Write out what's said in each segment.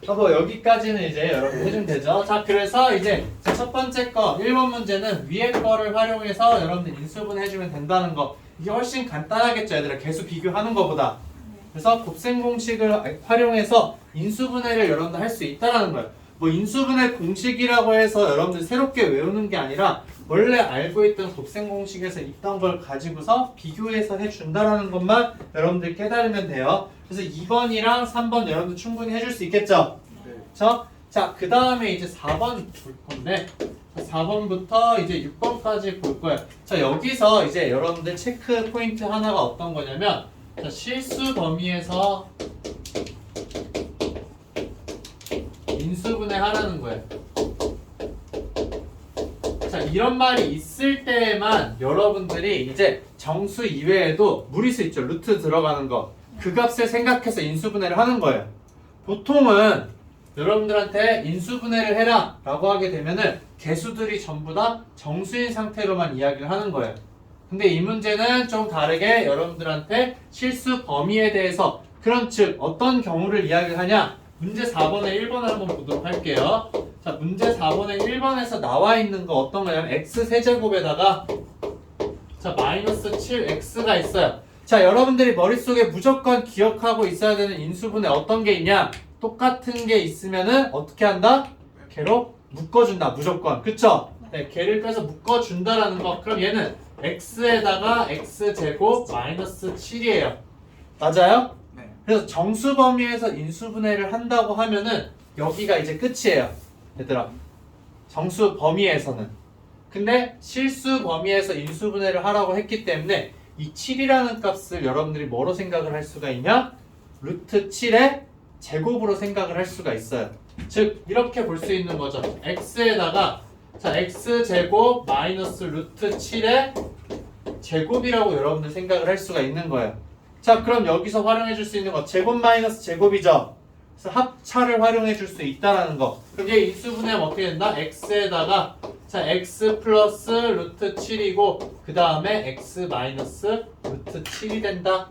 뭐 여기까지는 이제 여러분 해주면 되죠. 자, 그래서 이제 첫 번째 거 1번 문제는 위에 거를 활용해서 여러분들 인수분 해주면 된다는 거. 이게 훨씬 간단하겠죠, 얘들아. 개수 비교하는 거보다. 그래서 곱셈 공식을 활용해서 인수분해를 여러분들 할 수 있다는 거예요. 뭐 인수분해 공식이라고 해서 여러분들 새롭게 외우는 게 아니라 원래 알고 있던 곱셈 공식에서 있던 걸 가지고서 비교해서 해준다라는 것만 여러분들 깨달으면 돼요. 그래서 2번이랑 3번 여러분들 충분히 해줄 수 있겠죠? 그렇죠? 자, 그 다음에 이제 4번 볼 건데 4번부터 이제 6번까지 볼 거예요. 자, 여기서 이제 여러분들 체크 포인트 하나가 어떤 거냐면 자, 실수 범위에서 인수분해 하라는 거예요. 자, 이런 말이 있을 때에만 여러분들이 이제 정수 이외에도 무리수 있죠. 루트 들어가는 거. 그 값을 생각해서 인수분해를 하는 거예요. 보통은 여러분들한테 인수분해를 해라 라고 하게 되면은 개수들이 전부 다 정수인 상태로만 이야기를 하는 거예요. 근데 이 문제는 좀 다르게 여러분들한테 실수 범위에 대해서 그런 즉 어떤 경우를 이야기를 하냐 문제 4번에 1번을 한번 보도록 할게요. 자, 문제 4번에 1번에서 나와 있는 거 어떤 거냐면 x세제곱에다가 자 마이너스 7x가 있어요. 자, 여러분들이 머릿속에 무조건 기억하고 있어야 되는 인수분해 어떤 게 있냐 똑같은 게 있으면은 어떻게 한다? 걔로 묶어준다 무조건. 그쵸? 네, 걔를 빼서 묶어준다라는 거. 그럼 얘는 x에다가 x제곱 마이너스 7이에요. 맞아요? 네. 그래서 정수 범위에서 인수분해를 한다고 하면은 여기가 이제 끝이에요. 얘들아. 정수 범위에서는. 근데 실수 범위에서 인수분해를 하라고 했기 때문에 이 7이라는 값을 여러분들이 뭐로 생각을 할 수가 있냐? 루트 7의 제곱으로 생각을 할 수가 있어요. 즉 이렇게 볼 수 있는 거죠. x에다가 자 x제곱 마이너스 루트 7의 제곱이라고 여러분들 생각을 할 수가 있는 거예요. 자, 그럼 여기서 활용해 줄 수 있는 거 제곱 마이너스 제곱이죠. 그래서 합차를 활용해 줄 수 있다라는 거. 그럼 얘 인수분해하면 어떻게 된다? x에다가 자 x 플러스 루트 7이고 그 다음에 x 마이너스 루트 7이 된다.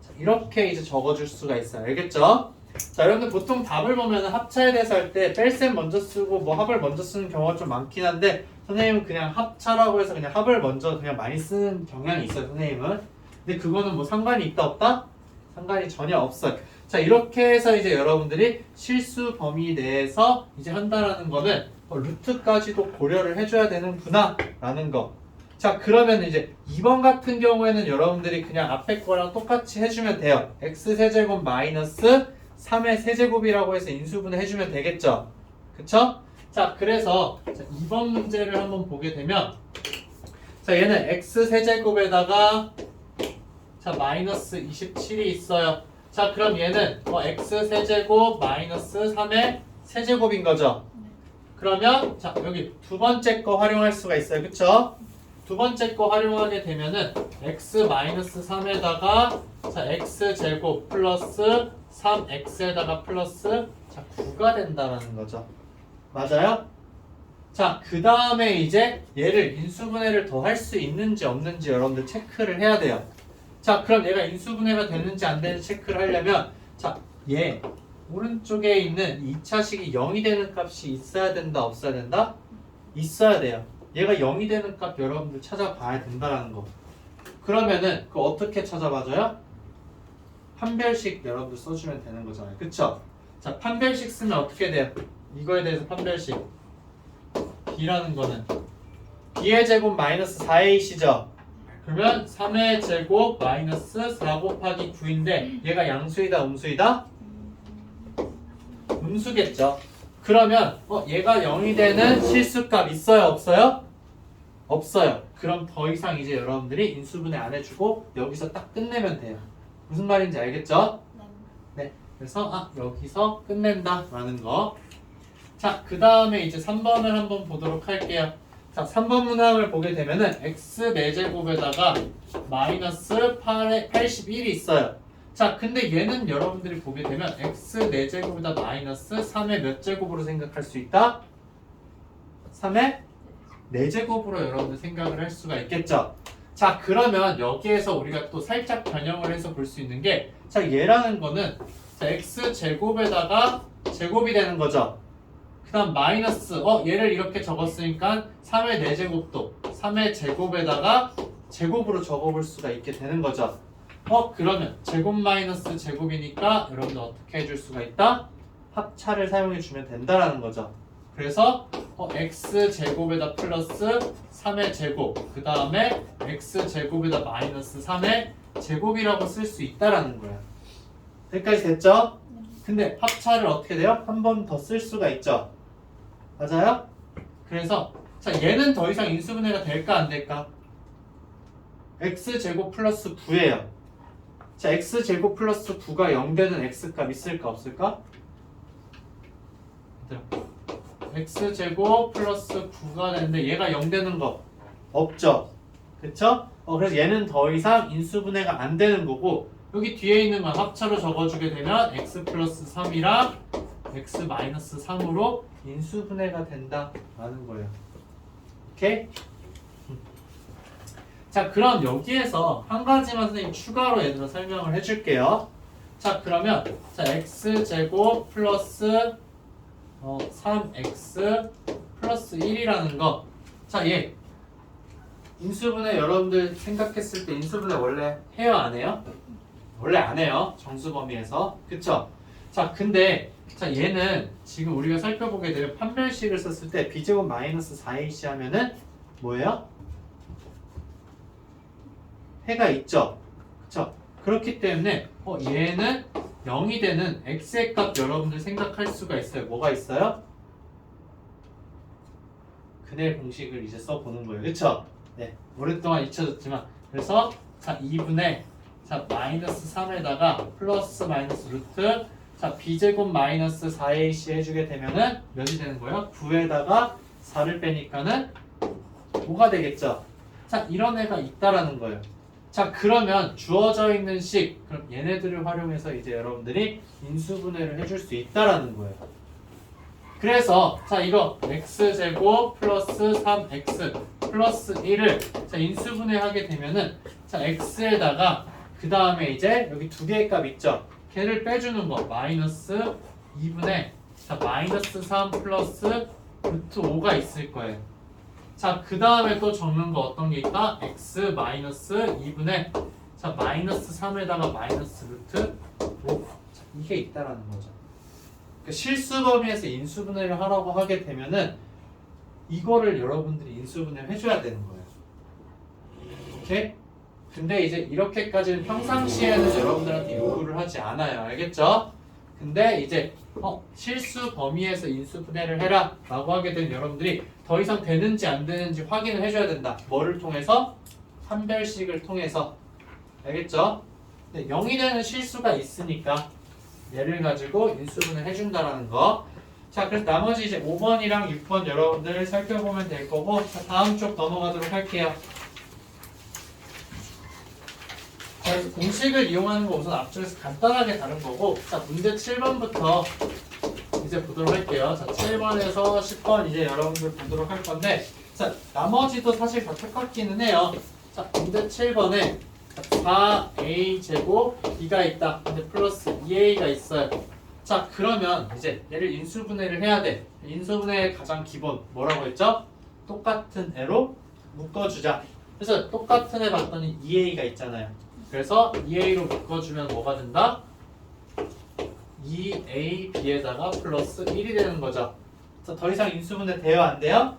자, 이렇게 이제 적어줄 수가 있어요. 알겠죠? 자, 여러분들 보통 답을 보면 합차에 대해서 할 때 뺄셈 먼저 쓰고 뭐 합을 먼저 쓰는 경우가 좀 많긴 한데 선생님은 그냥 합차라고 해서 그냥 합을 먼저 그냥 많이 쓰는 경향이 있어요. 선생님은. 근데 그거는 뭐 상관이 있다 없다? 상관이 전혀 없어요. 자, 이렇게 해서 이제 여러분들이 실수 범위 내에서 이제 한다라는 거는 루트까지도 고려를 해줘야 되는구나 라는 거. 자, 그러면 이제 2번 같은 경우에는 여러분들이 그냥 앞에 거랑 똑같이 해주면 돼요. x세제곱 마이너스 3의 세제곱이라고 해서 인수분해 해주면 되겠죠. 그쵸? 자, 그래서 자, 2번 문제를 한번 보게 되면 자, 얘는 x세제곱에다가 자 마이너스 27이 있어요. 자, 그럼 얘는 x세제곱 마이너스 3의 세제곱인 거죠. 그러면 자 여기 두 번째 거 활용할 수가 있어요. 그쵸? 두 번째 거 활용하게 되면은 x 마이너스 3에다가 자 x제곱 플러스 3x에다가 플러스 자 9가 된다라는 거죠. 맞아요? 자, 그 다음에 이제 얘를 인수분해를 더 할 수 있는지 없는지 여러분들 체크를 해야 돼요. 자, 그럼 얘가 인수분해가 되는지 안 되는지 체크를 하려면 자, 얘 오른쪽에 있는 2차식이 0이 되는 값이 있어야 된다 없어야 된다? 있어야 돼요. 얘가 0이 되는 값 여러분들 찾아봐야 된다는 거. 그러면은 그거 어떻게 찾아봐줘요? 판별식 여러분들 써주면 되는 거잖아요. 그쵸? 자, 판별식 쓰면 어떻게 돼요? 이거에 대해서 판별식 b라는 거는 b의 제곱 마이너스 4ac죠. 그러면 3의 제곱 마이너스 4 곱하기 9인데 얘가 양수이다 음수이다? 음수겠죠. 그러면 얘가 0이 되는 실수값 있어요 없어요? 없어요. 그럼 더 이상 이제 여러분들이 인수분해 안 해주고 여기서 딱 끝내면 돼요. 무슨 말인지 알겠죠? 네. 그래서 여기서 끝낸다 라는 거. 자, 그 다음에 이제 3번을 한번 보도록 할게요. 자, 3번 문항을 보게 되면은 x 4제곱에다가 마이너스 81이 있어요. 자, 근데 얘는 여러분들이 보게 되면 x 4제곱에다 마이너스 3의 몇 제곱으로 생각할 수 있다? 3의 4제곱으로 여러분들 생각을 할 수가 있겠죠. 자, 그러면 여기에서 우리가 또 살짝 변형을 해서 볼 수 있는 게 자, 얘라는 거는 자, x 제곱에다가 제곱이 되는 거죠. 그 다음 마이너스 얘를 이렇게 적었으니까 3의 4제곱도 3의 제곱에다가 제곱으로 적어볼 수가 있게 되는 거죠. 그러면 제곱 마이너스 제곱이니까 여러분들 어떻게 해줄 수가 있다? 합차를 사용해 주면 된다라는 거죠. 그래서 x제곱에다 플러스 3의 제곱 그 다음에 x제곱에다 마이너스 3의 제곱이라고 쓸 수 있다라는 거야. 여기까지 됐죠? 근데 합차를 어떻게 돼요? 한 번 더 쓸 수가 있죠. 맞아요? 그래서 자 얘는 더 이상 인수분해가 될까 안 될까? x제곱 플러스 9예요. 자 x제곱 플러스 9가 0 되는 x값 있을까 없을까? x제곱 플러스 9가 되는데 얘가 0 되는 거 없죠? 그쵸? 그래서 얘는 더 이상 인수분해가 안 되는 거고 여기 뒤에 있는 건 합차로 적어주게 되면 x 플러스 3이랑 x 마이너스 3으로 인수분해가 된다라는 거예요. 오케이? 자 그럼 여기에서 한 가지만 선생님 추가로 얘들아 설명을 해줄게요. 자 그러면 자 x제곱 플러스 3x 플러스 1이라는 거. 자 얘 인수분해 여러분들 생각했을 때 인수분해 원래 해요 안 해요? 원래 안 해요. 정수 범위에서. 그쵸? 자 근데 자 얘는 지금 우리가 살펴보게 되면 판별식을 썼을 때 b제곱 마이너스 4ac 하면은 뭐예요? 해가 있죠. 그쵸? 그렇기 때문에 얘는 0이 되는 x의 값 여러분들 생각할 수가 있어요. 뭐가 있어요? 그대 공식을 이제 써보는 거예요. 그쵸? 네. 오랫동안 잊혀졌지만 그래서 자 2분의 자 마이너스 3에다가 플러스 마이너스 루트 자 b제곱 마이너스 4ac 해주게 되면은 몇이 되는 거예요? 9에다가 4를 빼니까는 5가 되겠죠? 자 이런 애가 있다라는 거예요. 자 그러면 주어져 있는 식 그럼 얘네들을 활용해서 이제 여러분들이 인수분해를 해줄 수 있다라는 거예요. 그래서 자 이거 x제곱 플러스 3x 플러스 1을 자 인수분해하게 되면은 자 x에다가 그 다음에 이제 여기 두 개의 값 있죠. 걔를 빼주는 거 마이너스 2분의 자 마이너스 3 플러스 루트 5가 있을 거예요. 자 그 다음에 또 적는 거 어떤 게 있다? x 마이너스 2분의 자 마이너스 3에다가 마이너스 루트 5 자, 이게 있다라는 거죠. 그러니까 실수 범위에서 인수분해를 하라고 하게 되면은 이거를 여러분들이 인수분해를 해줘야 되는 거예요. 오케이? 근데 이제 이렇게까지는 평상시에는 여러분들한테 요구를 하지 않아요. 알겠죠? 근데 이제 실수 범위에서 인수분해를 해라 라고 하게 된 여러분들이 더 이상 되는지 안 되는지 확인을 해줘야 된다. 뭐를 통해서? 판별식을 통해서. 알겠죠? 네, 0이 되는 실수가 있으니까 얘를 가지고 인수분해 해준다라는 거. 자, 그래서 나머지 이제 5번이랑 6번 여러분들 살펴보면 될 거고, 자, 다음 쪽 넘어가도록 할게요. 자, 그래서 공식을 이용하는 거 우선 앞쪽에서 간단하게 다룬 거고, 자, 문제 7번부터 이제 보도록 할게요. 자, 7번에서 10번 이제 여러분들 보도록 할 건데, 자, 나머지도 사실 다 똑같기는 해요. 자, 문제 7번에 4a 제곱 b가 있다. 근데 플러스 2a가 있어요. 자 그러면 이제 얘를 인수분해를 해야 돼. 인수분해의 가장 기본 뭐라고 했죠? 똑같은 애로 묶어주자. 그래서 똑같은 애 봤더니 2a가 있잖아요. 그래서 2a로 묶어주면 뭐가 된다? 2ab에다가 플러스 1이 되는 거죠. 자, 더 이상 인수분해 돼요? 안 돼요?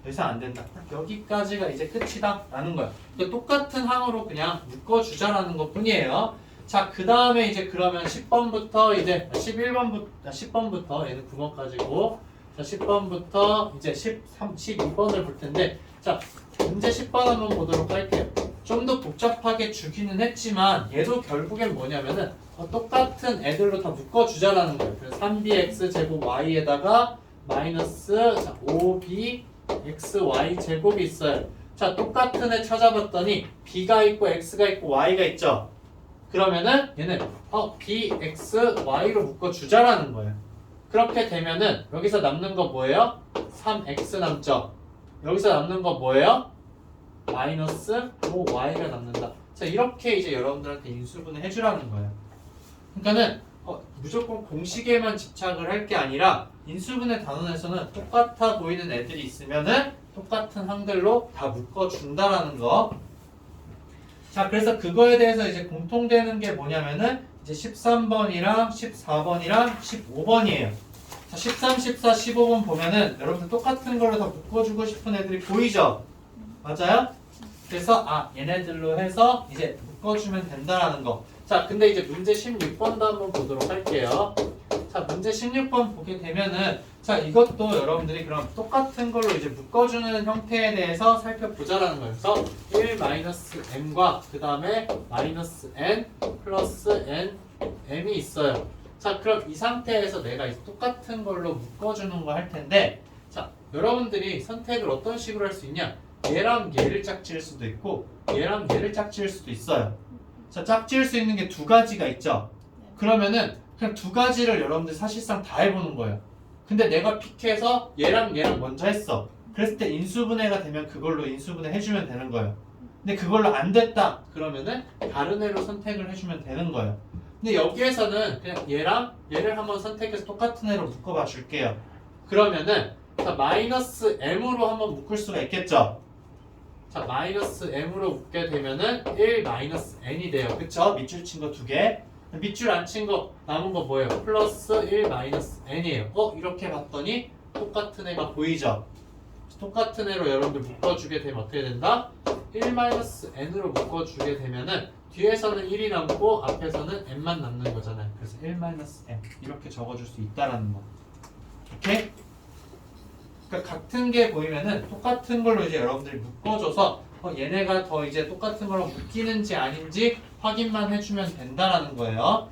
더 이상 안 된다. 딱 여기까지가 이제 끝이다 라는 거야. 그러니까 똑같은 항으로 그냥 묶어주자라는 것 뿐이에요. 자, 그 다음에 이제 그러면 10번부터 이제 10번부터 얘는 9번까지고 자, 10번부터 이제 12번을 볼 텐데 자, 문제 10번 한번 보도록 할게요. 좀 더 복잡하게 주기는 했지만 얘도 결국엔 뭐냐면은 똑같은 애들로 다 묶어주자라는 거예요. 그래서 3bx 제곱 y에다가 마이너스 5b xy 제곱이 있어요. 자, 똑같은 애 찾아봤더니 b가 있고 x가 있고 y가 있죠. 그러면은 얘는 bxy로 묶어주자라는 거예요. 그렇게 되면은 여기서 남는 거 뭐예요? 3x 남죠. 여기서 남는 거 뭐예요? 마이너스 5y가 남는다. 자, 이렇게 이제 여러분들한테 인수분해 해주라는 거예요. 그러니까는 무조건 공식에만 집착을 할 게 아니라 인수분해 단원에서는 똑같아 보이는 애들이 있으면은 똑같은 항들로 다 묶어준다라는 거. 자, 그래서 그거에 대해서 이제 공통되는 게 뭐냐면은 이제 13번이랑 14번이랑 15번이에요. 자, 13, 14, 15번 보면은 여러분들 똑같은 걸로 다 묶어주고 싶은 애들이 보이죠? 맞아요? 그래서 얘네들로 해서 이제 묶어주면 된다라는 거. 자, 근데 이제 문제 16번도 한번 보도록 할게요. 자, 문제 16번 보게 되면은 자, 이것도 여러분들이 그럼 똑같은 걸로 이제 묶어주는 형태에 대해서 살펴보자라는 거예요. 그래서 1-m과 그 다음에 -n 플러스 n m이 있어요. 자, 그럼 이 상태에서 내가 이제 똑같은 걸로 묶어주는 거 할 텐데, 자, 여러분들이 선택을 어떤 식으로 할 수 있냐? 얘랑 얘를 짝지을 수도 있고 얘랑 얘를 짝지을 수도 있어요. 자, 짝지을 수 있는 게 두 가지가 있죠. 그러면은 그냥 두 가지를 여러분들 사실상 다 해보는 거예요. 근데 내가 픽해서 얘랑 얘랑 먼저 했어. 그랬을 때 인수분해가 되면 그걸로 인수분해 해주면 되는 거예요. 근데 그걸로 안 됐다 그러면은 다른 애로 선택을 해주면 되는 거예요. 근데 여기에서는 그냥 얘랑 얘를 한번 선택해서 똑같은 애로 묶어봐 줄게요. 그러면은 자, -m으로 한번 묶을 수가 있겠죠. 자, -m으로 묶게 되면은 1-n이 돼요. 그쵸? 밑줄 친 거 두 개. 밑줄 안 친 거 남은 거 뭐예요? 플러스 1-n이에요. 이렇게 봤더니 똑같은 애가 보이죠? 똑같은 애로 여러분들 묶어주게 되면 어떻게 된다? 1-n으로 묶어주게 되면은 뒤에서는 1이 남고 앞에서는 n만 남는 거잖아요. 그래서 1-n 이렇게 적어줄 수 있다라는 거. 오케이? 그러니까 같은 게 보이면은 똑같은 걸로 이제 여러분들이 묶어줘서 얘네가 더 이제 똑같은 걸로 묶이는지 아닌지 확인만 해주면 된다라는 거예요.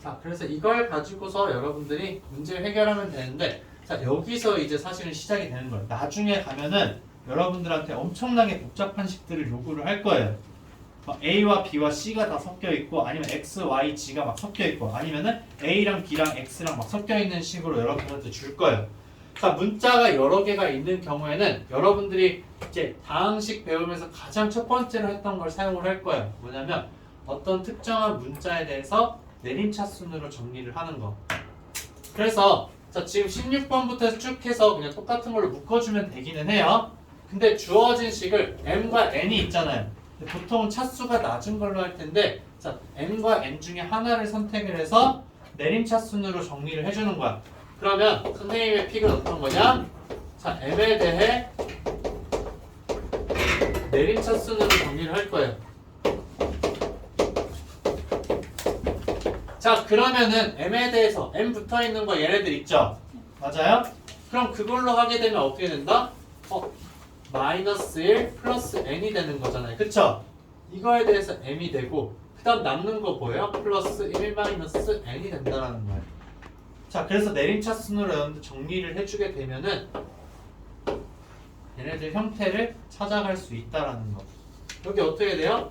자, 그래서 이걸 가지고서 여러분들이 문제를 해결하면 되는데, 자, 여기서 이제 사실은 시작이 되는 거예요. 나중에 가면은 여러분들한테 엄청나게 복잡한 식들을 요구를 할 거예요. A와 B와 C가 다 섞여 있고, 아니면 X, Y, G가 막 섞여 있고, 아니면은 A랑 B랑 X랑 막 섞여 있는 식으로 여러분들한테 줄 거예요. 자, 문자가 여러 개가 있는 경우에는 여러분들이 이제 다항식 배우면서 가장 첫 번째로 했던 걸 사용을 할 거예요. 뭐냐면 어떤 특정한 문자에 대해서 내림차순으로 정리를 하는 거. 그래서 자, 지금 16번부터 쭉 해서 그냥 똑같은 걸로 묶어주면 되기는 해요. 근데 주어진 식을 m과 n이 있잖아요. 보통 차수가 낮은 걸로 할 텐데, 자, m과 n 중에 하나를 선택을 해서 내림차순으로 정리를 해주는 거야. 그러면 선생님의 픽은 어떤 거냐? 자, m에 대해 내림차순으로 정리를 할 거예요. 자, 그러면은 m에 대해서 m 붙어있는 거 얘네들 있죠? 맞아요? 그럼 그걸로 하게 되면 어떻게 된다? -1 플러스 n이 되는 거잖아요. 그쵸? 이거에 대해서 m이 되고 그 다음 남는 거 뭐예요? 플러스 1-n이 된다라는 거예요. 자, 그래서 내림차순으로 여러분들 정리를 해주게 되면은 얘네들 형태를 찾아갈 수 있다라는 거. 여기 어떻게 돼요?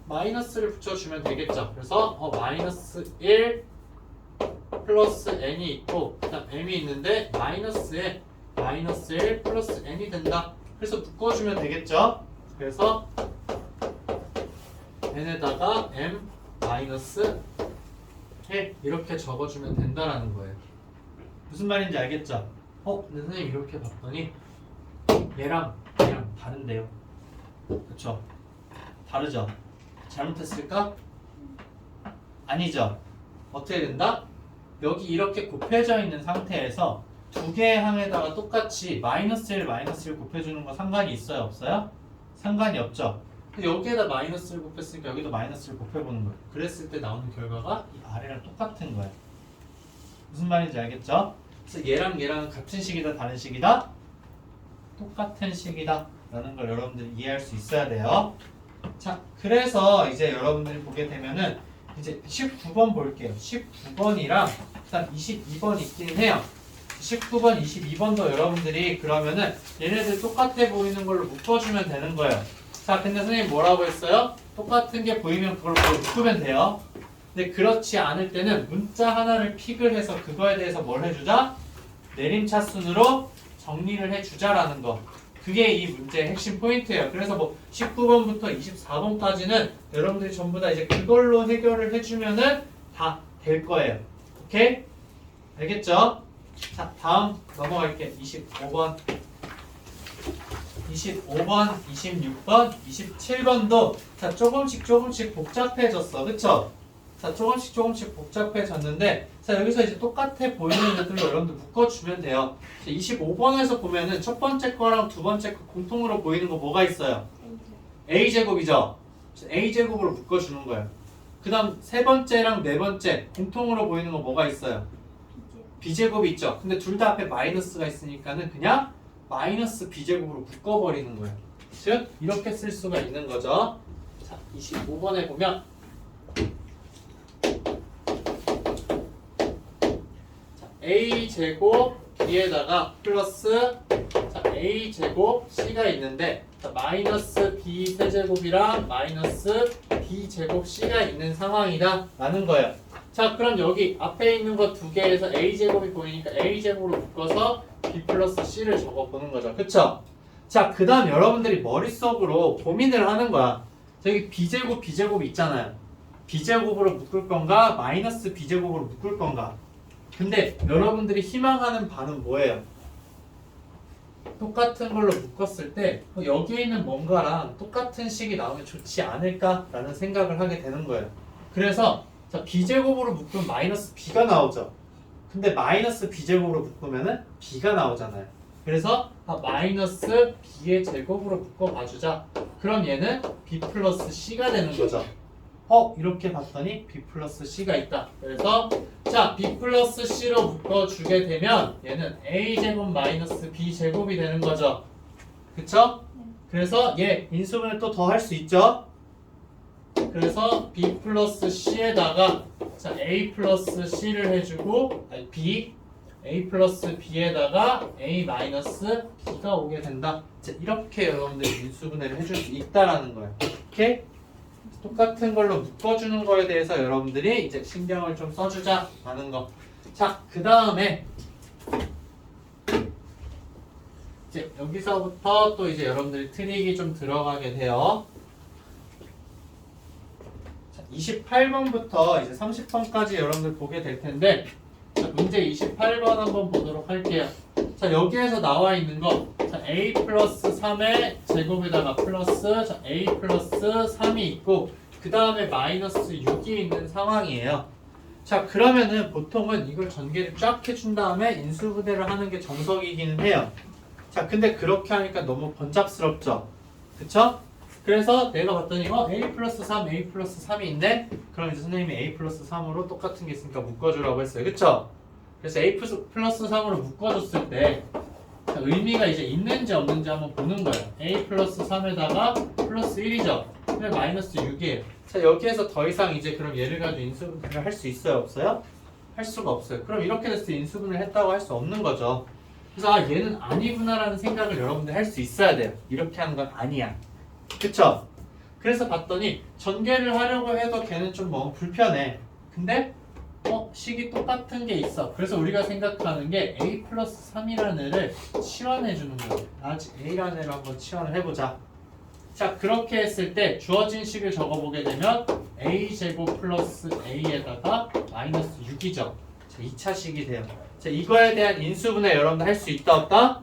마이너스를 붙여주면 되겠죠. 그래서 -1 플러스 n이 있고 그 다음 m이 있는데 마이너스에 -1 플러스 n이 된다. 그래서 묶어주면 되겠죠. 그래서 n에다가 m 마이너스 1 이렇게 적어주면 된다라는 거예요. 무슨 말인지 알겠죠? 근데 선생님 이렇게 봤더니 얘랑 다른데요. 그쵸? 다르죠? 잘못했을까? 아니죠? 어떻게 된다? 여기 이렇게 곱해져 있는 상태에서 두 개의 항에다가 똑같이 -1, -1 곱해주는 거 상관이 있어요? 없어요? 상관이 없죠? 여기에다 -를 곱했으니까 여기도 -를 곱해보는 거예요. 그랬을 때 나오는 결과가 이 아래랑 똑같은 거예요. 무슨 말인지 알겠죠? 그래서 얘랑 얘랑은 같은 식이다, 다른 식이다? 똑같은 식이다 라는 걸 여러분들이 이해할 수 있어야 돼요. 자, 그래서 이제 여러분들이 보게 되면은 이제 19번 볼게요. 19번이랑 그다음 22번 있긴 해요. 19번, 22번도 여러분들이 그러면은 얘네들 똑같아 보이는 걸로 묶어주면 되는 거예요. 자, 근데 선생님 뭐라고 했어요? 똑같은 게 보이면 그걸 묶으면 돼요. 근데 그렇지 않을 때는 문자 하나를 픽을 해서 그거에 대해서 뭘 해주자? 내림차순으로 정리를 해주자라는 거. 그게 이 문제의 핵심 포인트예요. 그래서 뭐 19번부터 24번까지는 여러분들이 전부 다 이제 그걸로 해결을 해주면은 다 될 거예요. 오케이? 알겠죠? 자, 다음 넘어갈게요. 25번. 25번, 26번, 27번도 자, 조금씩 복잡해졌어. 그쵸? 자, 조금씩 복잡해졌는데 자, 여기서 이제 똑같아 보이는 애들로 여러분들 묶어주면 돼요. 25번에서 보면은 첫 번째 거랑 두 번째 거 공통으로 보이는 거 뭐가 있어요? A제곱이죠? A제곱으로 묶어주는 거예요. 그 다음 세 번째랑 네 번째 공통으로 보이는 거 뭐가 있어요? B제곱이 있죠? 근데 둘 다 앞에 마이너스가 있으니까는 그냥 마이너스 B제곱으로 묶어버리는 거예요. 즉 이렇게 쓸 수가 있는 거죠. 자, 25번에 보면 자, A제곱 B에다가 플러스 자, A제곱 C가 있는데 자, 마이너스 B 세제곱이랑 마이너스 B제곱 C가 있는 상황이다 라는 거예요. 자, 그럼 여기 앞에 있는 거 두 개에서 A제곱이 보이니까 A제곱으로 묶어서 B 플러스 C를 적어보는 거죠. 그쵸? 자, 그 다음 여러분들이 머릿속으로 고민을 하는 거야. 저기 B제곱, B제곱이 있잖아요. B제곱으로 묶을 건가? 마이너스 B제곱으로 묶을 건가? 근데 여러분들이 희망하는 바는 뭐예요? 똑같은 걸로 묶었을 때 여기에 있는 뭔가랑 똑같은 식이 나오면 좋지 않을까라는 생각을 하게 되는 거예요. 그래서 자, B제곱으로 묶으면 마이너스 B가 나오죠. 근데 마이너스 B제곱으로 묶으면은 B가 나오잖아요. 그래서 마이너스 B의 제곱으로 묶어봐주자. 그럼 얘는 B 플러스 C가 되는 거죠. 이렇게 봤더니 B 플러스 C가 있다. 그래서 자, B 플러스 C로 묶어주게 되면 얘는 A제곱 마이너스 B제곱이 되는 거죠. 그쵸? 그래서 얘 인수분해 또 더 할 수 있죠? 그래서 B 플러스 C에다가 자, A 플러스 C를 해주고 B A 플러스 B에다가 A 마이너스 B가 오게 된다. 자, 이렇게 여러분들이 인수분해를 해줄 수 있다라는 거예요. 오케이? 똑같은 걸로 묶어주는 거에 대해서 여러분들이 이제 신경을 좀 써주자라는 거. 자, 그 다음에 이제 여기서부터 또 이제 여러분들이 트릭이 좀 들어가게 돼요. 28번부터 이제 30번까지 여러분들 보게 될 텐데 자, 문제 28번 한번 보도록 할게요. 자, 여기에서 나와 있는 거 자, A 플러스 3의 제곱에다가 플러스 자, A 플러스 3이 있고 그 다음에 마이너스 6이 있는 상황이에요. 자, 그러면은 보통은 이걸 전개를 쫙 해준 다음에 인수분해를 하는 게 정석이기는 해요. 자, 근데 그렇게 하니까 너무 번잡스럽죠? 그쵸? 그래서 내가 봤더니 A 플러스 3, A 플러스 3이 있네? 그럼 이제 선생님이 A 플러스 3으로 똑같은 게 있으니까 묶어주라고 했어요. 그쵸? 그래서 A 플러스 3으로 묶어줬을 때 자, 의미가 이제 있는지 없는지 한번 보는 거예요. A 플러스 3에다가 플러스 1이죠? 근데 마이너스 6이에요. 자, 여기에서 더 이상 이제 그럼 얘를 가지고 인수분해를 할 수 있어요? 없어요? 할 수가 없어요. 그럼 이렇게 됐을 때 인수분해를 했다고 할 수 없는 거죠. 그래서 얘는 아니구나라는 생각을 여러분들 할 수 있어야 돼요. 이렇게 하는 건 아니야. 그쵸? 그래서 봤더니 전개를 하려고 해도 걔는 좀 너무 불편해. 근데 식이 똑같은 게 있어. 그래서 우리가 생각하는 게 A 플러스 3이라는 애를 치환해 주는 거예요. 아직 A라는 애를 한번 치환을 해보자. 자, 그렇게 했을 때 주어진 식을 적어보게 되면 A제곱 플러스 A에다가 마이너스 6이죠. 자, 2차 식이 돼요. 자, 이거에 대한 인수분해 여러분들 할 수 있다 없다?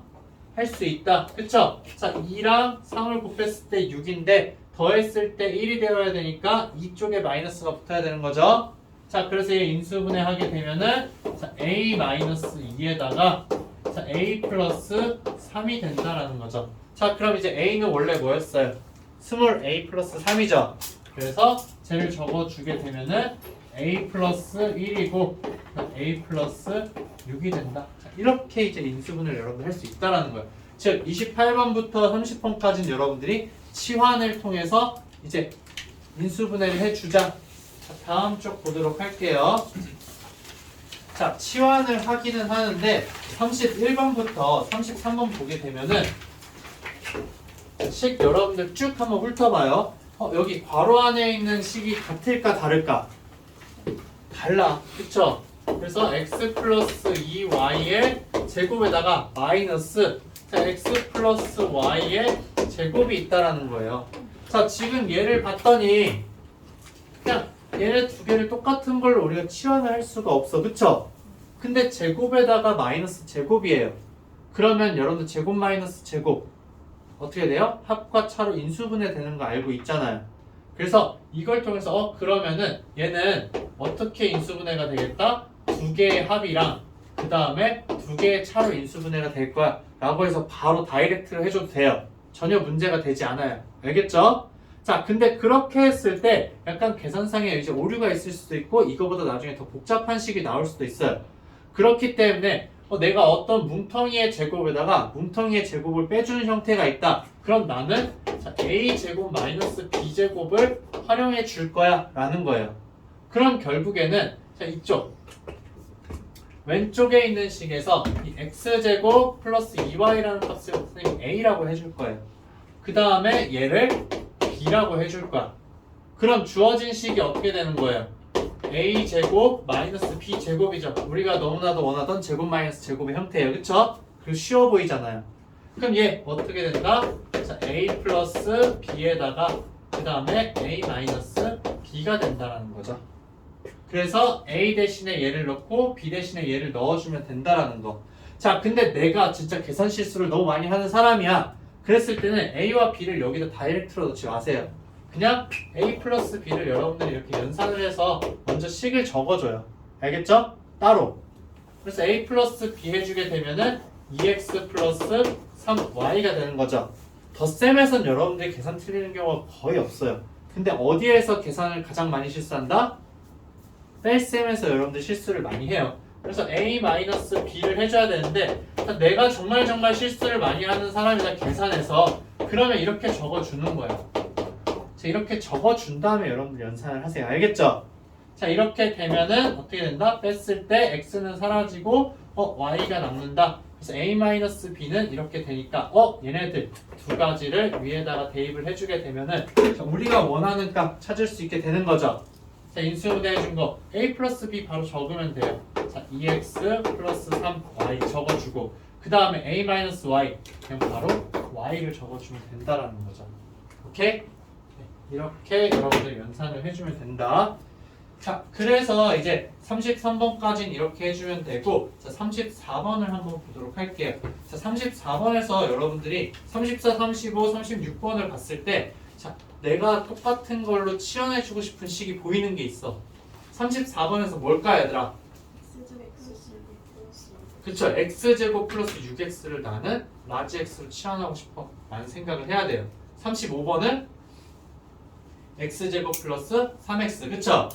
할 수 있다. 그쵸? 자, 2랑 3을 곱했을 때 6인데 더했을 때 1이 되어야 되니까 이쪽에 마이너스가 붙어야 되는 거죠. 자, 그래서 얘 인수분해 하게 되면은 자, A 마이너스 2에다가 자, A 플러스 3이 된다라는 거죠. 자, 그럼 이제 A는 원래 뭐였어요? 스몰 A 플러스 3이죠. 그래서 쟤를 적어주게 되면은 A 플러스 1이고 A 플러스 6이 된다. 자, 이렇게 이제 인수분해를 여러분들 할 수 있다라는 거예요. 즉 28번부터 30번까지는 여러분들이 치환을 통해서 이제 인수분해를 해주자. 자, 다음 쪽 보도록 할게요. 자, 치환을 하기는 하는데 31번부터 33번 보게 되면은 식 여러분들 쭉 한번 훑어봐요. 여기 괄호 안에 있는 식이 같을까 다를까? 달라. 그쵸? 그래서 x 플러스 2y의 제곱에다가 마이너스 자, x 플러스 y의 제곱이 있다라는 거예요. 자, 지금 얘를 봤더니 그냥 얘네 두 개를 똑같은 걸로 우리가 치환을 할 수가 없어. 그쵸? 근데 제곱에다가 마이너스 제곱이에요. 그러면 여러분들 제곱 마이너스 제곱 어떻게 돼요? 합과 차로 인수분해 되는 거 알고 있잖아요. 그래서 이걸 통해서 그러면은 얘는 어떻게 인수분해가 되겠다? 두 개의 합이랑 그 다음에 두 개의 차로 인수분해가 될 거야 라고 해서 바로 다이렉트로 해줘도 돼요. 전혀 문제가 되지 않아요. 알겠죠? 자, 근데 그렇게 했을 때 약간 계산상에 이제 오류가 있을 수도 있고 이거보다 나중에 더 복잡한 식이 나올 수도 있어요. 그렇기 때문에 내가 어떤 뭉텅이의 제곱에다가 뭉텅이의 제곱을 빼주는 형태가 있다. 그럼 나는 자, a제곱 마이너스 b제곱을 활용해 줄 거야 라는 거예요. 그럼 결국에는 자, 이쪽 왼쪽에 있는 식에서 이 x제곱 플러스 2y라는 값을 선생님 a라고 해줄 거예요. 그 다음에 얘를 b라고 해줄 거야. 그럼 주어진 식이 어떻게 되는 거예요? a제곱 마이너스 b제곱이죠. 우리가 너무나도 원하던 제곱 마이너스 제곱의 형태예요. 그쵸? 그리고 쉬워 보이잖아요. 그럼 얘 어떻게 된다? 자, a 플러스 b에다가 그 다음에 a 마이너스 b가 된다라는 거죠. 그래서 a 대신에 얘를 넣고 b 대신에 얘를 넣어주면 된다라는 거. 자, 근데 내가 진짜 계산 실수를 너무 많이 하는 사람이야. 그랬을 때는 a와 b를 여기다 다이렉트로 넣지 마세요. 그냥 a 플러스 b를 여러분들이 이렇게 연산을 해서 먼저 식을 적어줘요. 알겠죠? 따로. 그래서 a 플러스 b 해주게 되면은 2x 플러스 3y가 되는 거죠. 덧셈에선 여러분들이 계산 틀리는 경우가 거의 없어요. 근데 어디에서 계산을 가장 많이 실수한다? 뺄셈에서 여러분들 실수를 많이 해요. 그래서 a-b를 해줘야 되는데 내가 정말 실수를 많이 하는 사람이다 계산해서 그러면 이렇게 적어주는 거예요. 자, 이렇게 적어준 다음에 여러분들 연산을 하세요. 알겠죠? 자, 이렇게 되면은 어떻게 된다? 뺐을 때 x는 사라지고 y가 남는다. 그래서 a-b는 이렇게 되니까 얘네들 두 가지를 위에다가 대입을 해주게 되면은 자, 우리가 원하는 값 찾을 수 있게 되는 거죠. 자, 인수분해 해준 거 a 플러스 b 바로 적으면 돼요. 자, 2x 플러스 3y 적어주고 그 다음에 a 마이너스 y 그냥 바로 y를 적어주면 된다라는 거죠. 오케이? 네, 이렇게 여러분들 연산을 해주면 된다. 자, 그래서 이제 33번까지는 이렇게 해주면 되고 자, 34번을 한번 보도록 할게요. 자, 34번에서 여러분들이 34, 35, 36번을 봤을 때 자, 내가 똑같은 걸로 치환해주고 싶은 식이 보이는 게 있어. 34번에서 뭘까 얘들아? 그쵸, x제곱 플러스 6x를 나는 라지 x로 치환하고 싶어 라는 생각을 해야 돼요. 35번은 x제곱 플러스 3x 그쵸?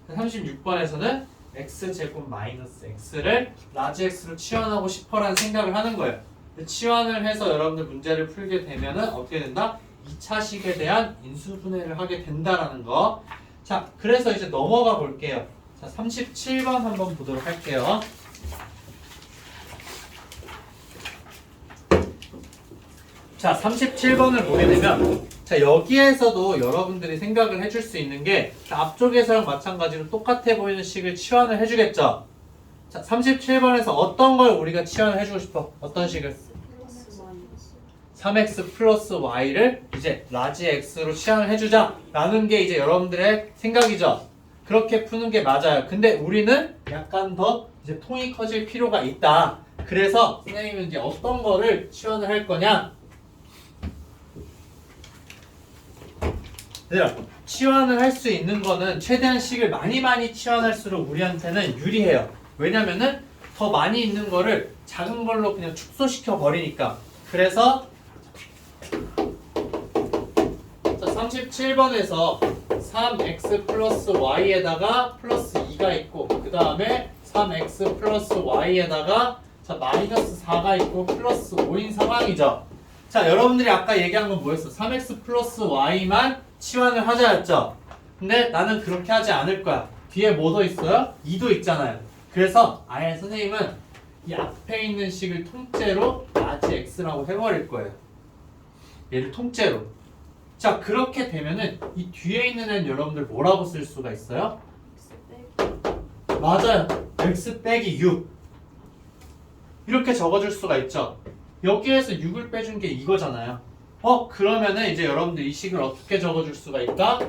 36번에서는 x제곱 마이너스 x를 라지 x로 치환하고 싶어 라는 생각을 하는 거예요. 치환을 해서 여러분들 문제를 풀게 되면은 어떻게 된다? 2차식에 대한 인수분해를 하게 된다라는 거. 자, 그래서 이제 넘어가 볼게요. 자, 37번 한번 보도록 할게요. 자, 37번을 보게 되면 자, 여기에서도 여러분들이 생각을 해줄 수 있는 게 자, 앞쪽에서랑 마찬가지로 똑같아 보이는 식을 치환을 해주겠죠. 자, 37번에서 어떤 걸 우리가 치환을 해주고 싶어? 어떤 식을? 3x 플러스 y를 이제 라지 x로 치환을 해주자 라는 게 이제 여러분들의 생각이죠. 그렇게 푸는 게 맞아요. 근데 우리는 약간 더 이제 통이 커질 필요가 있다. 그래서 선생님은 이제 어떤 거를 치환을 할 거냐? 얘들아, 치환을 할 수 있는 거는 최대한 식을 많이 치환할수록 우리한테는 유리해요. 왜냐면은 더 많이 있는 거를 작은 걸로 그냥 축소시켜 버리니까. 그래서 자, 37번에서 3x 플러스 y에다가 플러스 2가 있고 그 다음에 3x 플러스 y에다가 자, 마이너스 4가 있고 플러스 5인 상황이죠. 자, 여러분들이 아까 얘기한 건 뭐였어? 3x 플러스 y만 치환을 하자였죠. 근데 나는 그렇게 하지 않을 거야. 뒤에 뭐 더 있어요? 2도 있잖아요. 그래서 아예 선생님은 이 앞에 있는 식을 통째로 라지 x라고 해버릴 거예요. 얘를 통째로. 자, 그렇게 되면은 이 뒤에 있는 애는 여러분들 뭐라고 쓸 수가 있어요? 맞아요. x 빼기 6 이렇게 적어줄 수가 있죠. 여기에서 6을 빼준 게 이거잖아요. 그러면은 이제 여러분들 이 식을 어떻게 적어줄 수가 있다?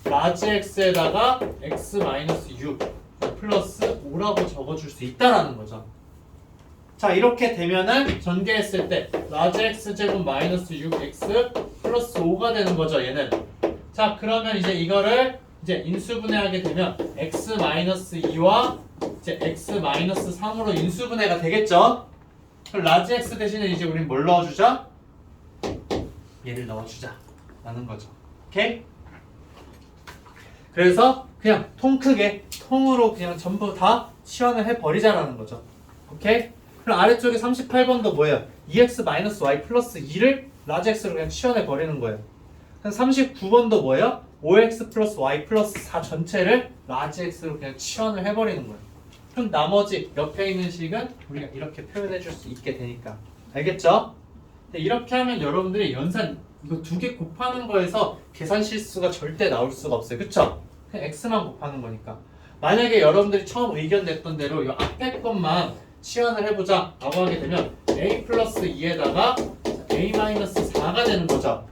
라지 x에다가 x-6 플러스 5라고 적어줄 수 있다라는 거죠. 자, 이렇게 되면은 전개했을 때 라지 x제곱 마이너스 6x 플러스 5가 되는 거죠, 얘는. 자, 그러면 이제 이거를 이제 인수분해하게 되면 x-2와 이제 x-3으로 인수분해가 되겠죠? 그럼 라지 x 대신에 이제 우린 뭘 넣어주자? 얘를 넣어주자 라는 거죠. 오케이? 그래서 그냥 통 크게 통으로 그냥 전부 다 치환을 해버리자라는 거죠. 오케이? 그럼 아래쪽에 38번도 뭐예요? 2x-y 플러스 2를 라지 x로 그냥 치환해버리는 거예요. 그럼 39번도 뭐예요? 5x 플러스 y 플러스 4 전체를 라지 x로 그냥 치환을 해버리는 거예요. 그럼 나머지 옆에 있는 식은 우리가 이렇게 표현해 줄 수 있게 되니까. 알겠죠? 이렇게 하면 여러분들이 연산 이거 두 개 곱하는 거에서 계산 실수가 절대 나올 수가 없어요. 그쵸? 그냥 x만 곱하는 거니까. 만약에 여러분들이 처음 의견 냈던 대로 이 앞에 것만 치환을 해보자 라고 하게 되면 a 플러스 2에다가 a 마이너스 4가 되는 거죠.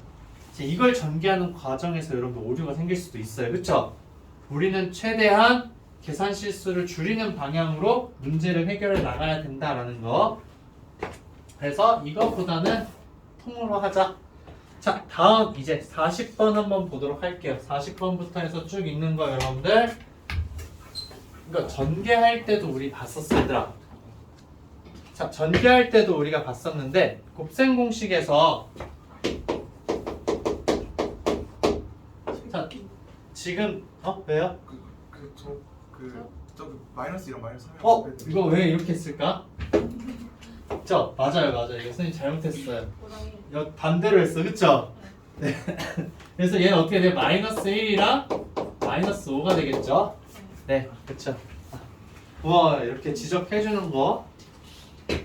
이걸 전개하는 과정에서 여러분들 오류가 생길 수도 있어요. 그쵸? 우리는 최대한 계산 실수를 줄이는 방향으로 문제를 해결해 나가야 된다라는 거. 그래서 이것보다는 통으로 하자. 자, 다음 이제 40번 한번 보도록 할게요. 40번부터 해서 쭉 읽는 거 여러분들. 이거 전개할 때도 우리 봤었어, 얘들아. 자, 전개할 때도 우리가 봤었는데 곱셈 공식에서 자, 지금 왜요? 저기 마이너스 1랑 마이너스 3이랑 이거 왜 이렇게 했을까? 그쵸? 맞아요. 이거 선생님 잘못했어요. 이거 반대로 했어. 그쵸? 네. 그래서 얘는 어떻게 돼? 마이너스 1이랑 마이너스 5가 되겠죠? 네, 그쵸. 우와, 이렇게 지적해주는 거.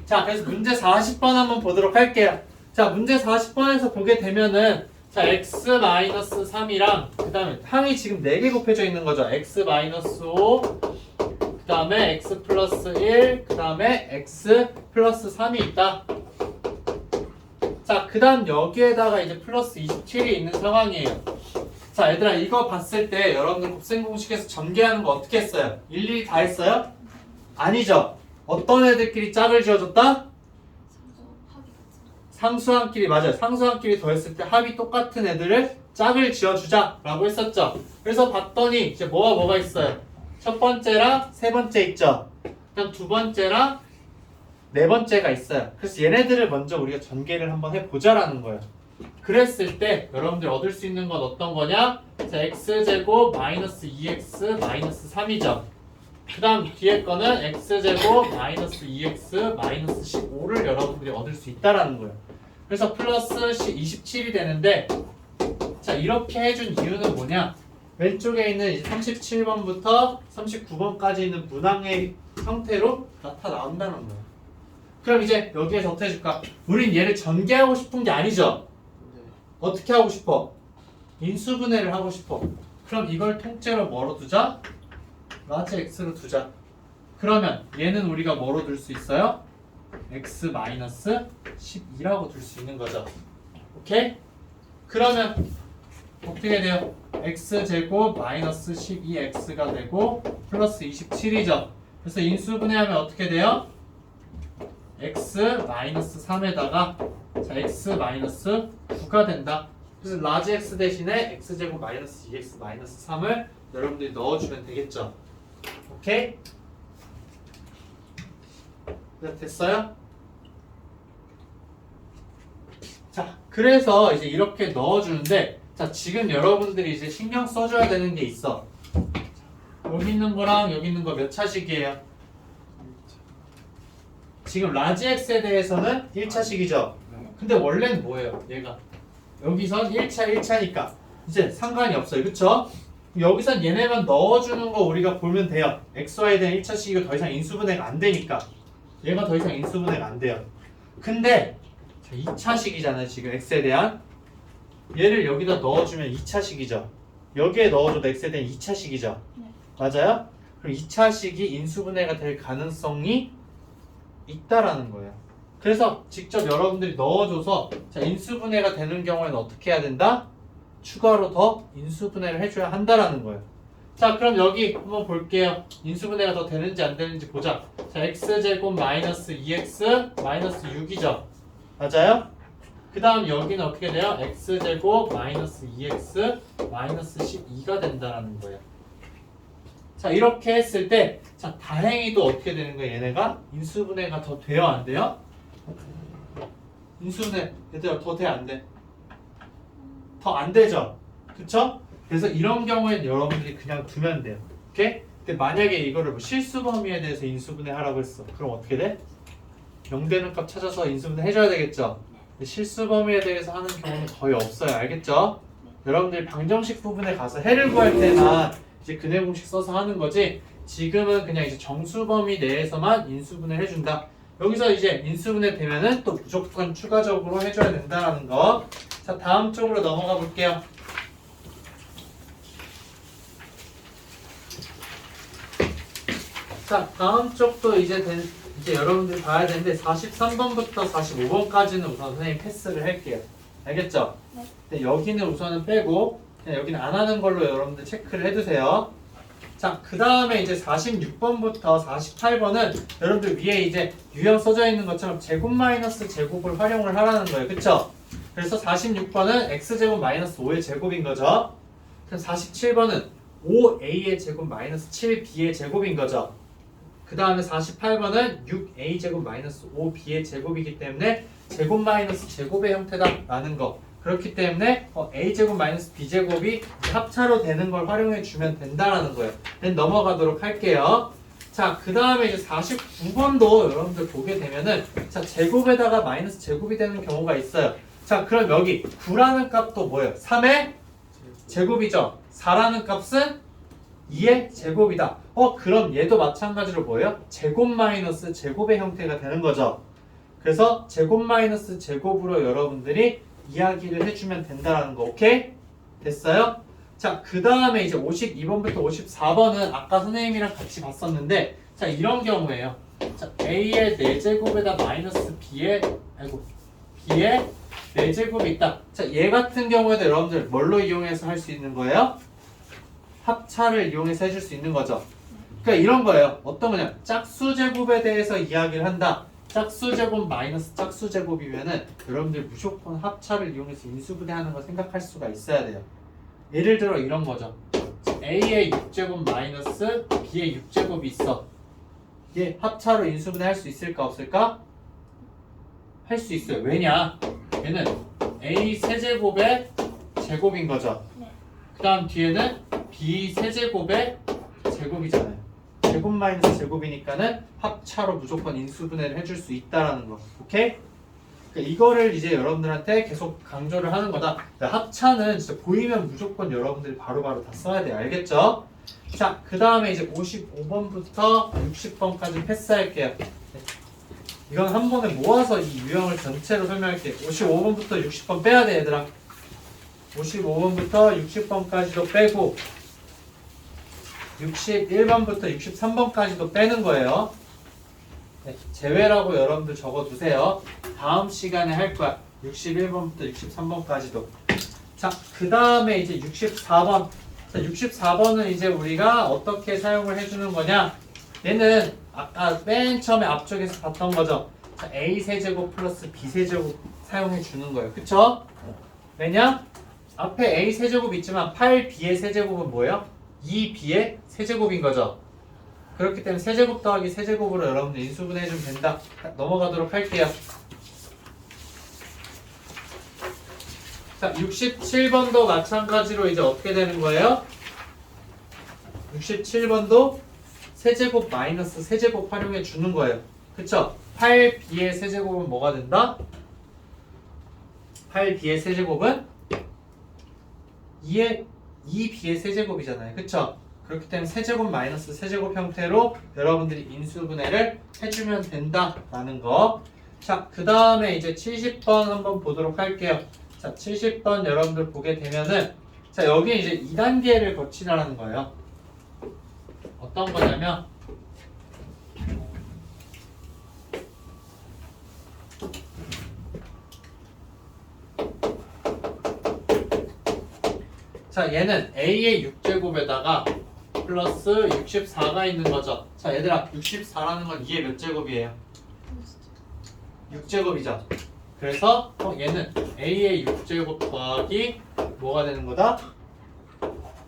자, 그래서 문제 40번 한번 보도록 할게요. 자, 문제 40번에서 보게 되면은 자, x-3이랑 그 다음에 항이 지금 4개 곱해져 있는 거죠. x-5 그 다음에 x 플러스 1 그 다음에 x 플러스 3이 있다. 자, 그 다음 여기에다가 이제 플러스 27이 있는 상황이에요. 자, 얘들아 이거 봤을 때 여러분들 곱셈 공식에서 전개하는 거 어떻게 했어요? 일일이 다 했어요? 아니죠. 어떤 애들끼리 짝을 지어줬다? 상수항끼리. 맞아요. 상수항끼리 더했을 때 합이 똑같은 애들을 짝을 지어주자 라고 했었죠. 그래서 봤더니 이제 뭐가 있어요? 첫 번째랑 세 번째 있죠. 그다음 두 번째랑 네 번째가 있어요. 그래서 얘네들을 먼저 우리가 전개를 한번 해보자라는 거예요. 그랬을 때 여러분들이 얻을 수 있는 건 어떤 거냐? 자, x제곱 마이너스 2x 마이너스 3이죠. 그 다음 뒤에 거는 x제곱 마이너스 2x 마이너스 15를 여러분들이 얻을 수 있다라는 거예요. 그래서 플러스 27이 되는데, 자, 이렇게 해준 이유는 뭐냐? 왼쪽에 있는 이제 37번부터 39번까지 있는 문항의 형태로 나타나온다는 거예요. 그럼 이제 여기에서 어떻게 해줄까? 우린 얘를 전개하고 싶은 게 아니죠? 어떻게 하고 싶어? 인수분해를 하고 싶어. 그럼 이걸 통째로 뭐로 두자? 라지 x로 두자. 그러면 얘는 우리가 뭐로 둘 수 있어요? x-12라고 둘 수 있는 거죠. 오케이? 그러면 어떻게 돼요? x제곱 마이너스 12x가 되고 플러스 27이죠. 그래서 인수분해하면 어떻게 돼요? x-3에다가 자, x-9가 된다. 그래서 라지 x 대신에 x제곱 마이너스 2x 마이너스 3을 여러분들이 넣어주면 되겠죠. 오케이? 네, 됐어요? 자, 그래서 이제 이렇게 넣어주는데, 자, 지금 여러분들이 이제 신경 써줘야 되는 게 있어. 여기 있는 거랑 여기 있는 거 몇 차식이에요? 지금 라지 x에 대해서는 1차식이죠. 근데 원래는 뭐예요? 얘가 여기선 1차니까 이제 상관이 없어요. 그쵸? 여기선 얘네만 넣어주는 거 우리가 보면 돼요. xy에 대한 1차식이 더 이상 인수분해가 안 되니까 얘가 더 이상 인수분해가 안 돼요. 근데 2차식이잖아요. 지금 x에 대한 얘를 여기다 넣어주면 2차식이죠. 여기에 넣어줘도 x에 대한 2차식이죠. 맞아요? 그럼 2차식이 인수분해가 될 가능성이 있다라는 거예요. 그래서 직접 여러분들이 넣어줘서 자, 인수분해가 되는 경우에는 어떻게 해야 된다? 추가로 더 인수분해를 해줘야 한다라는 거예요. 자, 그럼 여기 한번 볼게요. 인수분해가 더 되는지 안 되는지 보자. 자, x제곱 마이너스 2x 마이너스 6이죠. 맞아요? 그 다음 여기는 어떻게 돼요? x제곱 마이너스 2x 마이너스 12가 된다는 거예요. 자, 이렇게 했을 때, 자, 다행히도 어떻게 되는 거예요? 얘네가 인수분해가 더 돼요? 안 돼요? 인수분해, 얘들아, 더 돼? 안 돼? 더 안 되죠? 그쵸? 그래서 이런 경우에는 여러분들이 그냥 두면 돼요. 오케이? 근데 만약에 이거를 뭐 실수 범위에 대해서 인수분해 하라고 했어. 그럼 어떻게 돼? 0되는 값 찾아서 인수분해 해줘야 되겠죠? 근데 실수 범위에 대해서 하는 경우는 거의 없어요. 알겠죠? 여러분들이 방정식 부분에 가서 해를 구할 때만 이제 근해 공식 써서 하는 거지, 지금은 그냥 이제 정수 범위 내에서만 인수분해 해준다. 여기서 이제 인수분해 되면은 또 무조건 추가적으로 해줘야 된다는 거. 자, 다음 쪽으로 넘어가 볼게요. 자, 다음 쪽도 이제 여러분들이 봐야 되는데 43번부터 45번까지는 우선 선생님 패스를 할게요. 알겠죠? 네. 근데 여기는 우선은 빼고 그냥 여기는 안 하는 걸로 여러분들 체크를 해두세요. 자, 그 다음에 이제 46번부터 48번은 여러분들 위에 이제 유형 써져 있는 것처럼 제곱 마이너스 제곱을 활용을 하라는 거예요. 그쵸? 그래서 46번은 x제곱 마이너스 5의 제곱인 거죠. 그럼 47번은 5a의 제곱 마이너스 7b의 제곱인 거죠. 그 다음에 48번은 6a 제곱 마이너스 5b의 제곱이기 때문에 제곱 마이너스 제곱의 형태다라는 거. 그렇기 때문에 a 제곱 마이너스 b 제곱이 합차로 되는 걸 활용해 주면 된다라는 거예요. 넘어가도록 할게요. 자, 그 다음에 이제 49번도 여러분들 보게 되면은 자, 제곱에다가 마이너스 제곱이 되는 경우가 있어요. 자, 그럼 여기 9라는 값도 뭐예요? 3의 제곱이죠. 4라는 값은 2의 제곱이다. 그럼 얘도 마찬가지로 뭐예요? 제곱 마이너스 제곱의 형태가 되는 거죠. 그래서 제곱 마이너스 제곱으로 여러분들이 이야기를 해주면 된다라는 거. 오케이? 됐어요? 자, 그 다음에 이제 52번부터 54번은 아까 선생님이랑 같이 봤었는데, 자, 이런 경우에요. 자, a의 4제곱에다 마이너스 b의 4제곱이 있다. 자, 얘 같은 경우에도 여러분들 뭘로 이용해서 할 수 있는 거예요? 합차를 이용해서 해줄 수 있는 거죠. 그러니까 이런 거예요. 어떤 거냐? 짝수제곱에 대해서 이야기를 한다. 짝수제곱 마이너스 짝수제곱이면은 여러분들 무조건 합차를 이용해서 인수분해하는 거 생각할 수가 있어야 돼요. 예를 들어 이런 거죠. a의 6제곱 마이너스 b의 6제곱이 있어. 얘 합차로 인수분해 할 수 있을까 없을까? 할 수 있어요. 왜냐? 얘는 a 세제곱의 제곱인 거죠. 네. 그 다음 뒤에는 b 세제곱의 제곱이잖아요. 제곱 마이너스 제곱이니까는 합차로 무조건 인수분해를 해줄 수 있다라는 거. 오케이? 그러니까 이거를 이제 여러분들한테 계속 강조를 하는 거다. 합차는 진짜 보이면 무조건 여러분들이 바로바로 다 써야 돼요. 알겠죠? 자, 그 다음에 이제 55번부터 60번까지 패스할게요. 네. 이건 한 번에 모아서 이 유형을 전체로 설명할게요. 55번부터 60번 빼야 돼, 얘들아. 55번부터 60번까지도 빼고 61번부터 63번까지도 빼는 거예요. 네, 제외라고 여러분들 적어두세요. 다음 시간에 할 거야. 61번부터 63번까지도. 자, 그 다음에 이제 64번. 자, 64번은 이제 우리가 어떻게 사용을 해주는 거냐? 얘는 아까 맨 처음에 앞쪽에서 봤던 거죠. 자, a 세제곱 플러스 b 세제곱 사용해 주는 거예요. 그쵸? 왜냐? 앞에 a 세제곱 있지만 8b의 세제곱은 뭐예요? 2b의 세제곱인 거죠. 그렇기 때문에 세제곱 더하기 세제곱으로 여러분들 인수분해 해주면 된다. 넘어가도록 할게요. 자, 67번도 마찬가지로 이제 어떻게 되는 거예요? 67번도 세제곱 마이너스 세제곱 활용해 주는 거예요. 그쵸? 8b의 세제곱은 뭐가 된다? 8b의 세제곱은 2b의 세제곱이잖아요. 그쵸? 그렇기 때문에 세제곱 마이너스 세제곱 형태로 여러분들이 인수분해를 해주면 된다라는 거. 자, 그 다음에 이제 70번 한번 보도록 할게요. 자, 70번 여러분들 보게 되면은 자, 여기 이제 2단계를 거치라는 거예요. 어떤 거냐면 자, 얘는 a의 6제곱에다가 플러스 64가 있는 거죠. 자, 얘들아, 64라는 건 2의 몇 제곱이에요? 6제곱이죠. 그래서 얘는 a의 6제곱 더하기 뭐가 되는 거다?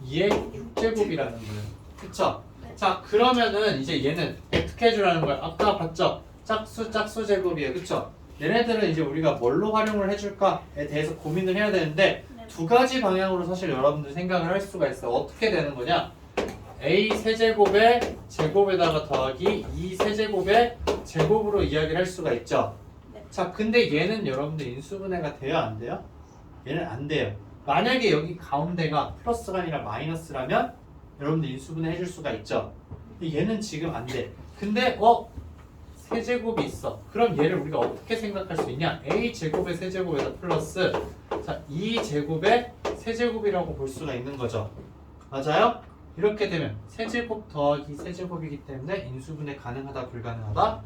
2의 6제곱이라는 거예요. 그쵸? 자, 그러면은 이제 얘는 어떻게 해주라는 거야? 아까 봤죠? 짝수 제곱이에요. 그쵸? 얘네들은 이제 우리가 뭘로 활용을 해줄까에 대해서 고민을 해야 되는데 두 가지 방향으로 사실 여러분들 생각을 할 수가 있어요. 어떻게 되는 거냐? a 세제곱의 제곱에다가 더하기 2 세제곱의 제곱으로 이야기를 할 수가 있죠. 자, 근데 얘는 여러분들 인수분해가 돼요? 안 돼요? 얘는 안 돼요. 만약에 여기 가운데가 플러스가 아니라 마이너스라면 여러분들 인수분해 해줄 수가 있죠. 근데 얘는 지금 안 돼. 근데 세제곱이 있어. 그럼 얘를 우리가 어떻게 생각할 수 있냐? a제곱의 세제곱에다 플러스 자 2제곱의 세제곱이라고 볼 수가 있는 거죠. 맞아요? 이렇게 되면 세제곱 더하기 세제곱이기 때문에 인수분해 가능하다 불가능하다?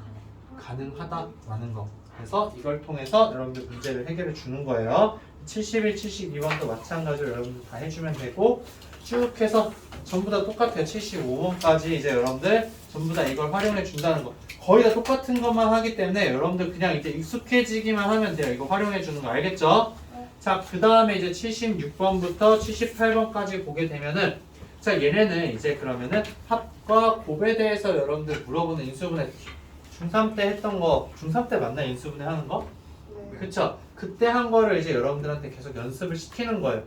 가능하다라는 거. 그래서 이걸 통해서 여러분들 문제를 해결해 주는 거예요. 71, 72번도 마찬가지로 여러분들 다 해주면 되고 쭉 해서 전부 다 똑같아요. 75번까지 이제 여러분들 전부 다 이걸 활용해 준다는 거. 거의 다 똑같은 것만 하기 때문에 여러분들 그냥 이제 익숙해지기만 하면 돼요. 이거 활용해 주는 거 알겠죠? 자, 그 다음에 이제 76번부터 78번까지 보게 되면은 자, 얘네는 이제 그러면은 합과 곱에 대해서 여러분들 물어보는 인수분해 중3 때 했던 거 중3 때 맞나 인수분해 하는 거? 그쵸? 그때 한 거를 이제 여러분들한테 계속 연습을 시키는 거예요.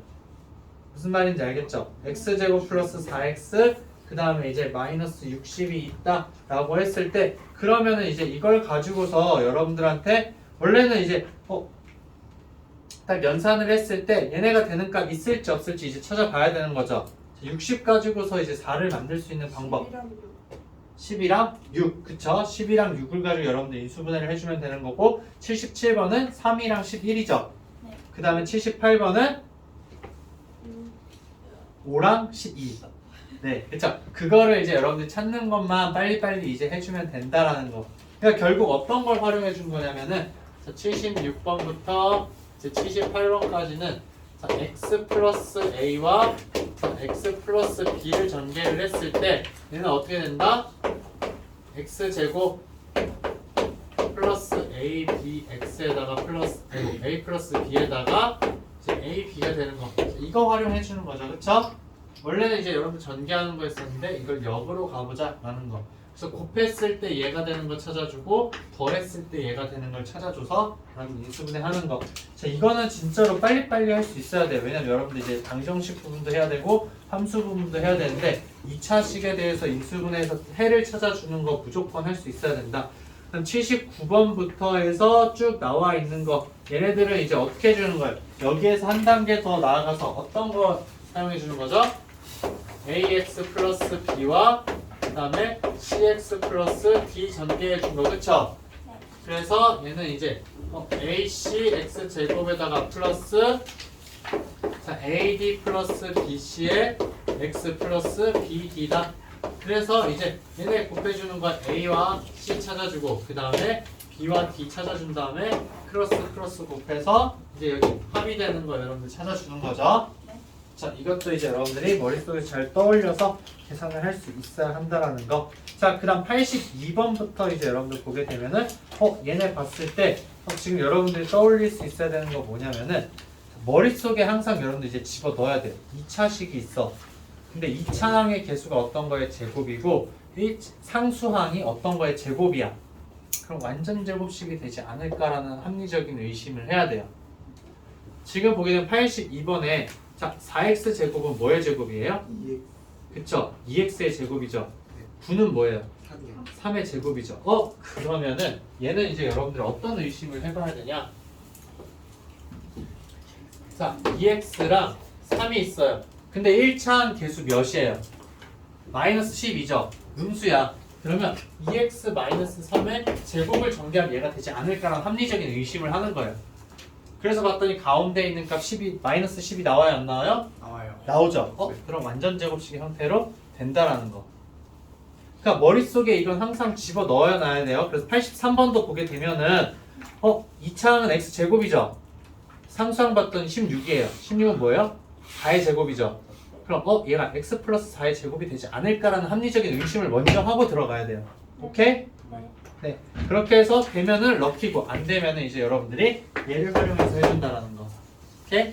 무슨 말인지 알겠죠? x제곱 플러스 4x 그 다음에 이제 마이너스 60이 있다 라고 했을 때 그러면은 이제 이걸 가지고서 여러분들한테 원래는 이제 딱 연산을 했을 때 얘네가 되는 값 있을지 없을지 이제 찾아봐야 되는 거죠. 60 가지고서 이제 4를 만들 수 있는 방법 10이랑 6 그쵸? 10이랑 6을 가지고 여러분들 인수분해를 해주면 되는 거고 77번은 3이랑 11이죠. 네. 그 다음에 78번은 5랑 12. 네, 그쵸? 그거를 이제 여러분들 찾는 것만 빨리빨리 이제 해주면 된다라는 거. 그러니까 결국 어떤 걸 활용해 준 거냐면은 76번부터 이제 78번까지는 x 플러스 a와 x 플러스 b를 전개를 했을 때 얘는 어떻게 된다? x 제곱 플러스 a b x에다가 플러스 a 플러스 b에다가 이제 a b가 되는 거. 이거 활용해 주는 거죠, 그쵸? 원래는 이제 여러분 전개하는 거였었는데 이걸 역으로 가보자라는 거. 그래서 곱했을 때 얘가 되는 거 찾아주고 덜했을 때 얘가 되는 걸 찾아줘서 여러분 인수분해 하는 거. 자, 이거는 진짜로 빨리빨리 할 수 있어야 돼요. 왜냐면 여러분들 이제 방정식 부분도 해야 되고 함수 부분도 해야 되는데 2차식에 대해서 인수분해해서 해를 찾아주는 거 무조건 할 수 있어야 된다. 그럼 79번부터 해서 쭉 나와 있는 거 얘네들은 이제 어떻게 해주는 거예요? 여기에서 한 단계 더 나아가서 어떤 거 사용해 주는 거죠? ax 플러스 b와 그 다음에 cx 플러스 d 전개해 준 거 그쵸? 네. 그래서 얘는 이제 ac x 제곱에다가 플러스 자 ad 플러스 bc의 x 플러스 bd다. 그래서 이제 얘네 곱해주는 건 a와 c 찾아주고 그 다음에 b와 d 찾아준 다음에 크로스 곱해서 이제 여기 합이 되는 거 여러분들 찾아주는 거죠. 자, 이것도 이제 여러분들이 머릿속에 잘 떠올려서 계산을 할 수 있어야 한다라는 거. 자, 그 다음 82번부터 이제 여러분들 보게 되면은 얘네 봤을 때 지금 여러분들이 떠올릴 수 있어야 되는 거 뭐냐면은 머릿속에 항상 여러분들 이제 집어 넣어야 돼요. 2차식이 있어. 근데 2차항의 개수가 어떤 거의 제곱이고 이 상수항이 어떤 거의 제곱이야. 그럼 완전 제곱식이 되지 않을까라는 합리적인 의심을 해야 돼요. 지금 보게 되면 82번에 자, 4x 제곱은 뭐의 제곱이에요? 2x 그쵸? 2x의 제곱이죠. 9는 뭐예요? 3의 제곱이죠. 그러면은 얘는 이제 여러분들 어떤 의심을 해봐야 되냐? 자, 2x랑 3이 있어요. 근데 1차항 개수 몇이에요? 마이너스 12죠. 음수야. 그러면 2x 마이너스 3의 제곱을 전개하면 얘가 되지 않을까라는 합리적인 의심을 하는 거예요. 그래서 봤더니 가운데 있는 값 12, 마이너스 10이 나와요? 안 나와요? 나와요. 나오죠? 네. 그럼 완전 제곱식 형태로 된다라는 거. 그러니까 머릿속에 이건 항상 집어 넣어야 놔야 돼요. 그래서 83번도 보게 되면은 2차항은 x 제곱이죠? 상수항 봤더니 16이에요. 16은 뭐예요? 4의 제곱이죠. 그럼 얘가 x 플러스 4의 제곱이 되지 않을까라는 합리적인 의심을 먼저 하고 들어가야 돼요. 오케이? 네. 그렇게 해서 되면은 럭키고 안 되면은 이제 여러분들이 얘를 활용해서 해준다라는 거. 오케이?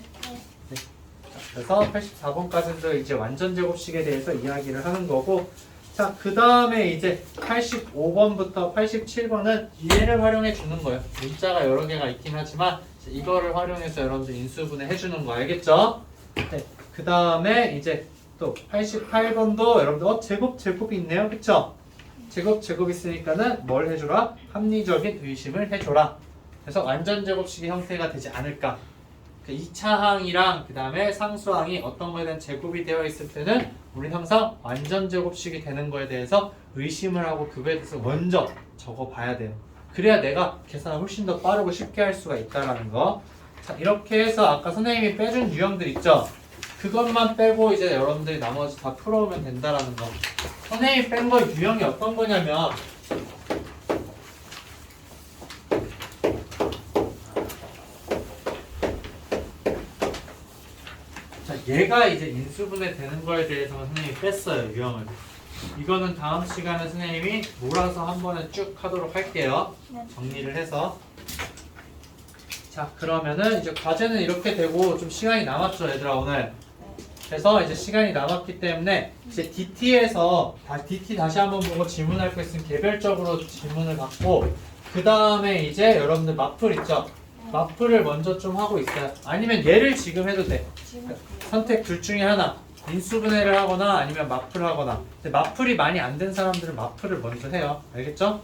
네. 자, 그래서 84번까지도 이제 완전 제곱식에 대해서 이야기를 하는 거고, 자, 그 다음에 이제 85번부터 87번은 얘를 활용해 주는 거예요. 문자가 여러 개가 있긴 하지만 이거를 활용해서 여러분들 인수분해 해주는 거 알겠죠? 네. 그 다음에 이제 또 88번도 여러분들 제곱이 있네요. 그쵸? 제곱 있으니까는 뭘 해줘라? 합리적인 의심을 해줘라. 그래서 완전 제곱식의 형태가 되지 않을까? 2차 항이랑 그 다음에 상수항이 어떤 거에 대한 제곱이 되어 있을 때는 우리 항상 완전 제곱식이 되는 거에 대해서 의심을 하고 그거에 대해서 먼저 적어봐야 돼요. 그래야 내가 계산을 훨씬 더 빠르고 쉽게 할 수가 있다라는 거. 자, 이렇게 해서 아까 선생님이 빼준 유형들 있죠? 그것만 빼고 이제 여러분들이 나머지 다 풀어오면 된다라는 거. 선생님이 뺀 거 유형이 어떤 거냐면 자, 얘가 이제 인수분해 되는 거에 대해서 선생님이 뺐어요, 유형을. 이거는 다음 시간에 선생님이 몰아서 한 번에 쭉 하도록 할게요. 정리를 해서. 자, 그러면은 이제 과제는 이렇게 되고 좀 시간이 남았죠, 얘들아, 오늘. 그래서 이제 시간이 남았기 때문에 이제 DT에서 DT 다시 한번 보고 질문할 거 있으면 개별적으로 질문을 받고 그 다음에 이제 여러분들 마플 있죠? 마플을 먼저 좀 하고 있어요. 아니면 얘를 지금 해도 돼. 선택 둘 중에 하나. 인수분해를 하거나 아니면 마플 하거나. 근데 마플이 많이 안 된 사람들은 마플을 먼저 해요. 알겠죠?